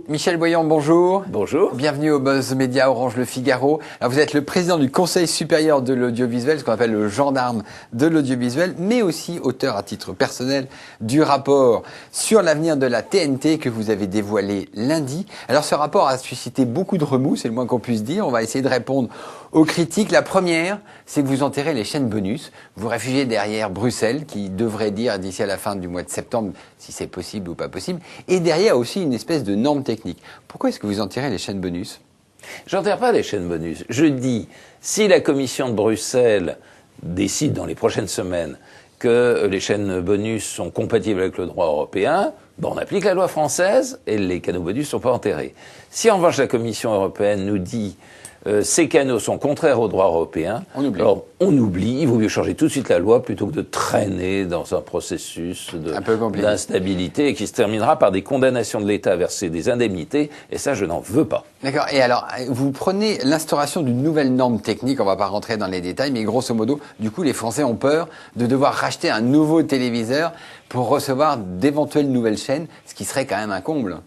Michel Boyan, bonjour. Bonjour. Bienvenue au Buzz Média Orange Le Figaro. Alors, vous êtes le président du Conseil supérieur de l'audiovisuel, ce qu'on appelle le gendarme de l'audiovisuel, mais aussi auteur à titre personnel du rapport sur l'avenir de la TNT que vous avez dévoilé lundi. Alors, ce rapport a suscité beaucoup de remous, c'est le moins qu'on puisse dire. On va essayer de répondre aux critiques. La première, c'est que vous enterrez les chaînes bonus. Vous réfugiez derrière Bruxelles, qui devrait dire d'ici à la fin du mois de septembre si c'est possible ou pas possible. Et derrière aussi une espèce de norme technique. Pourquoi est-ce que vous enterrez les chaînes bonus ? J'enterre pas les chaînes bonus. Je dis, si la commission de Bruxelles décide dans les prochaines semaines que les chaînes bonus sont compatibles avec le droit européen, on applique la loi française et les canaux bonus ne sont pas enterrés. Si en revanche la Commission européenne nous dit ces canaux sont contraires au droit européen, alors on oublie, il vaut mieux changer tout de suite la loi plutôt que de traîner dans un processus d'instabilité qui se terminera par des condamnations de l'État à verser des indemnités, et ça je n'en veux pas. D'accord, et alors vous prenez l'instauration d'une nouvelle norme technique, on ne va pas rentrer dans les détails, mais grosso modo, du coup les Français ont peur de devoir racheter un nouveau téléviseur pour recevoir d'éventuelles nouvelles chaînes, ce qui serait quand même un comble.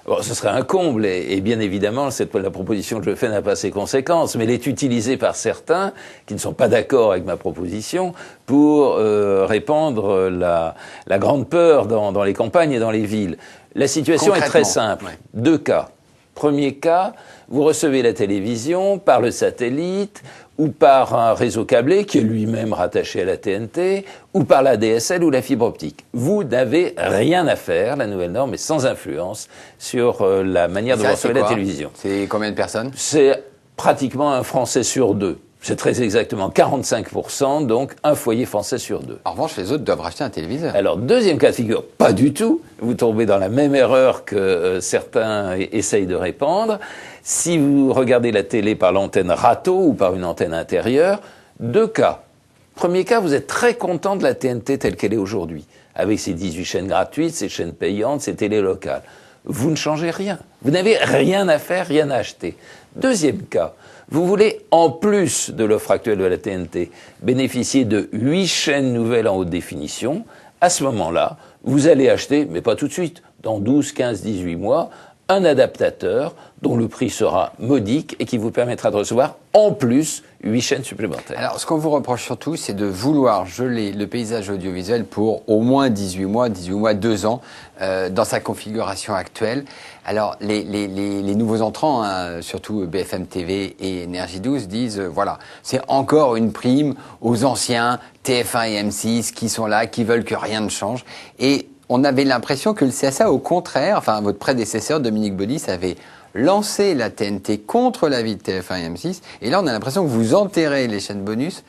Bon, ce serait un comble, et bien évidemment, la proposition que je fais n'a pas ses conséquences, mais elle est utilisée par certains qui ne sont pas d'accord avec ma proposition pour répandre la grande peur dans les campagnes et dans les villes. La situation est très simple. Ouais. Deux cas. Premier cas, vous recevez la télévision par le satellite ou par un réseau câblé qui est lui-même rattaché à la TNT ou par la DSL ou la fibre optique. Vous n'avez rien à faire, la nouvelle norme est sans influence sur la manière de recevoir la télévision. C'est combien de personnes ? C'est pratiquement un Français sur deux. C'est très exactement 45%, donc un foyer français sur deux. En revanche, les autres doivent racheter un téléviseur. Alors, deuxième cas de figure, pas du tout. Vous tombez dans la même erreur que certains essayent de répandre. Si vous regardez la télé par l'antenne râteau ou par une antenne intérieure, deux cas. Premier cas, vous êtes très content de la TNT telle qu'elle est aujourd'hui, avec ses 18 chaînes gratuites, ses chaînes payantes, ses télés locales. Vous ne changez rien. Vous n'avez rien à faire, rien à acheter. Deuxième cas, vous voulez, en plus de l'offre actuelle de la TNT, bénéficier de 8 chaînes nouvelles en haute définition. À ce moment-là, vous allez acheter, mais pas tout de suite, dans 12, 15, 18 mois, un adaptateur dont le prix sera modique et qui vous permettra de recevoir en plus 8 chaînes supplémentaires. Alors, ce qu'on vous reproche surtout, c'est de vouloir geler le paysage audiovisuel pour au moins 18 mois, 2 ans, dans sa configuration actuelle. Alors, les nouveaux entrants, hein, surtout BFM TV et Énergie 12, disent, voilà, c'est encore une prime aux anciens TF1 et M6 qui sont là, qui veulent que rien ne change. Et on avait l'impression que le CSA, au contraire, enfin, votre prédécesseur, Dominique Baudis, avait lancé la TNT contre l'avis de TF1 et M6. Et là, on a l'impression que vous enterrez les chaînes bonus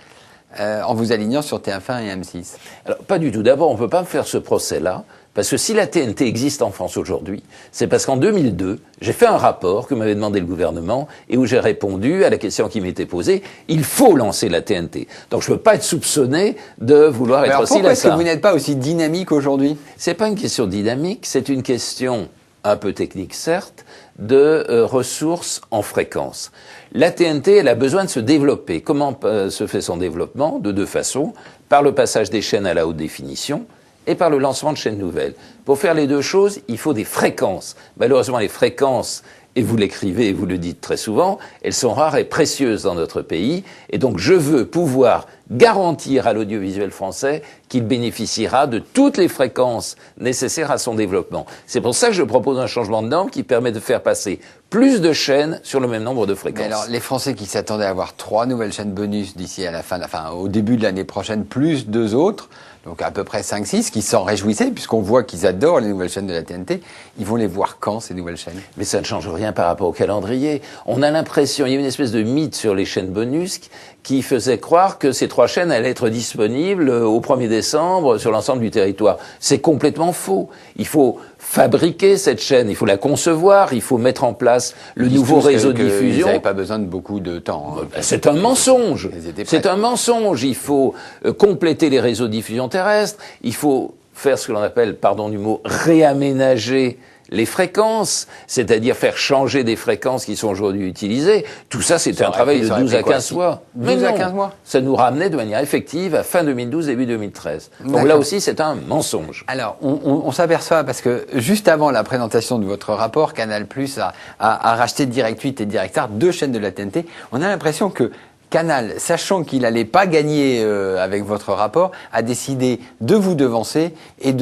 en vous alignant sur TF1 et M6. Alors, pas du tout. D'abord, on ne peut pas me faire ce procès-là. Parce que si la TNT existe en France aujourd'hui, c'est parce qu'en 2002, j'ai fait un rapport que m'avait demandé le gouvernement et où j'ai répondu à la question qui m'était posée, il faut lancer la TNT. Donc je ne peux pas être soupçonné de vouloir être aussi là. Pourquoi est-ce que vous n'êtes pas aussi dynamique aujourd'hui ? C'est pas une question dynamique, c'est une question un peu technique certes, de ressources en fréquence. La TNT, elle a besoin de se développer. Comment se fait son développement ? De deux façons. Par le passage des chaînes à la haute définition, et par le lancement de chaînes nouvelles. Pour faire les deux choses, il faut des fréquences. Malheureusement, les fréquences, et vous l'écrivez et vous le dites très souvent, elles sont rares et précieuses dans notre pays. Et donc, je veux pouvoir garantir à l'audiovisuel français qu'il bénéficiera de toutes les fréquences nécessaires à son développement. C'est pour ça que je propose un changement de norme qui permet de faire passer plus de chaînes sur le même nombre de fréquences. Mais alors, les Français qui s'attendaient à avoir 3 nouvelles chaînes bonus d'ici à au début de l'année prochaine, plus 2 autres, donc à peu près 5-6, qui s'en réjouissaient, puisqu'on voit qu'ils adorent les nouvelles chaînes de la TNT, ils vont les voir quand, ces nouvelles chaînes ? Mais ça ne change rien par rapport au calendrier. On a l'impression, il y a une espèce de mythe sur les chaînes bonus qui faisait croire que ces 3 chaînes allaient être disponibles au 1er décembre sur l'ensemble du territoire. C'est complètement faux. Il faut fabriquer cette chaîne, il faut la concevoir, il faut mettre en place le nouveau réseau de diffusion. Ils n'avaient pas besoin de beaucoup de temps. Hein. C'est un mensonge. C'est un mensonge. Il faut compléter les réseaux de diffusion terrestre. Il faut faire ce que l'on appelle, pardon du mot, réaménager les fréquences, c'est-à-dire faire changer des fréquences qui sont aujourd'hui utilisées, tout ça, c'était un travail de 12 à 15 mois. 12 à 15 mois. Ça nous ramenait de manière effective à fin 2012, début 2013. Donc là aussi, c'est un mensonge. Alors, on s'aperçoit, parce que juste avant la présentation de votre rapport, Canal+ a racheté Direct 8 et Direct Art, 2 chaînes de la TNT. On a l'impression que Canal, sachant qu'il n'allait pas gagner avec votre rapport, a décidé de vous devancer et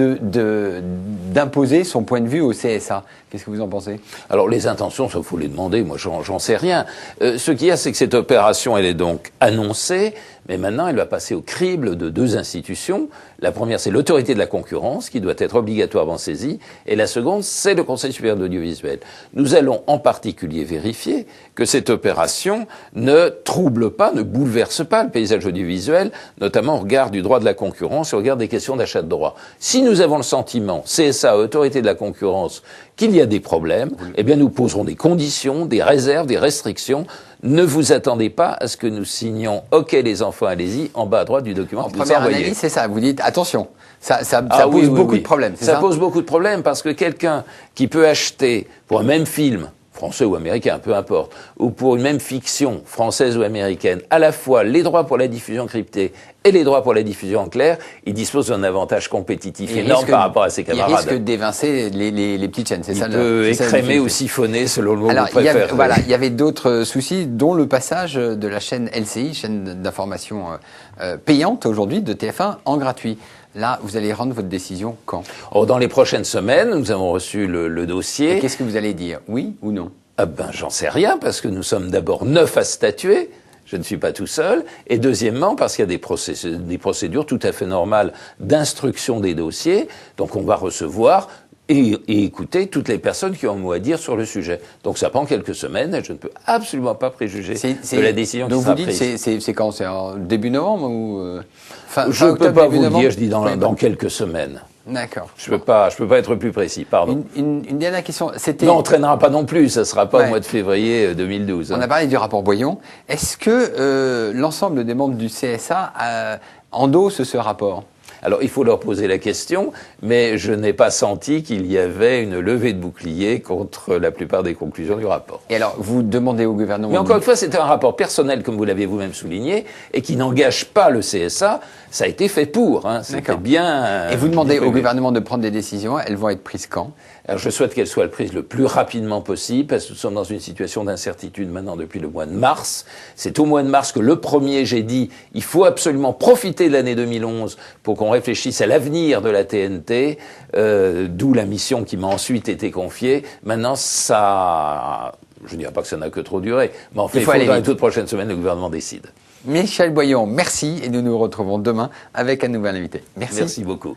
d'imposer son point de vue au CSA. Qu'est-ce que vous en pensez? Alors les intentions, ça faut les demander, moi j'en sais rien. Ce qu'il y a, c'est que cette opération, elle est donc annoncée, mais maintenant elle va passer au crible de 2 institutions. La première, c'est l'autorité de la concurrence, qui doit être obligatoirement saisie, et la seconde, c'est le Conseil supérieur de l'audiovisuel. Nous allons en particulier vérifier que cette opération ne trouble pas, ne bouleverse pas le paysage audiovisuel, notamment au regard du droit de la concurrence et au regard des questions d'achat de droits. Si nous avons le sentiment, CSA, autorité de la concurrence, qu'il y a des problèmes, eh bien nous poserons des conditions, des réserves, des restrictions. Ne vous attendez pas à ce que nous signions « OK les enfants, allez-y » en bas à droite du document que vous envoyez. En première analyse, c'est ça. Vous dites « Attention, ça pose beaucoup de problèmes ». Ça pose beaucoup de problèmes parce que quelqu'un qui peut acheter pour un même film, français ou américain, peu importe, ou pour une même fiction, française ou américaine, à la fois les droits pour la diffusion cryptée et les droits pour la diffusion en clair, il dispose d'un avantage compétitif énorme par rapport à ses camarades. Il risque d'évincer les petites chaînes, c'est ça? Il peut écrémer ou siphonner selon le mot que vous préférez. Voilà, il y avait d'autres soucis, dont le passage de la chaîne LCI, chaîne d'information payante aujourd'hui, de TF1, en gratuit. Là, vous allez rendre votre décision quand? Dans les prochaines semaines, nous avons reçu le dossier. Et qu'est-ce que vous allez dire? Oui ou non? J'en sais rien, parce que nous sommes d'abord 9 à statuer. Je ne suis pas tout seul. Et deuxièmement, parce qu'il y a des procédures tout à fait normales d'instruction des dossiers. Donc on va recevoir et écouter toutes les personnes qui ont un mot à dire sur le sujet. Donc ça prend quelques semaines et je ne peux absolument pas préjuger de la décision qui sera prise. Donc vous dites, c'est quand? C'est en début novembre ou je ne peux pas vous le dire, je dis dans quelques semaines. D'accord. Je peux pas être plus précis, pardon. Une dernière question. Non, on n'entraînera pas non plus, ça ne sera pas au mois de février 2012. On a parlé du rapport Boyon. Est-ce que l'ensemble des membres du CSA endossent ce rapport? Alors, il faut leur poser la question, mais je n'ai pas senti qu'il y avait une levée de bouclier contre la plupart des conclusions du rapport. Et alors, vous demandez au gouvernement... Mais encore une fois, c'était un rapport personnel, comme vous l'avez vous-même souligné, et qui n'engage pas le CSA. Ça a été fait pour, c'était bien... Et vous demandez au gouvernement de prendre des décisions, elles vont être prises quand? Alors, je souhaite qu'elles soient prises le plus rapidement possible, parce que nous sommes dans une situation d'incertitude maintenant depuis le mois de mars. C'est au mois de mars que le premier, j'ai dit, il faut absolument profiter de l'année 2011 pour qu'on réfléchisse à l'avenir de la TNT, d'où la mission qui m'a ensuite été confiée. Maintenant, ça... Je ne dirais pas que ça n'a que trop duré, mais en fait, il faut dans les toutes prochaines semaines, le gouvernement décide. Michel Boyon, merci, et nous nous retrouvons demain avec un nouvel invité. Merci. Merci beaucoup.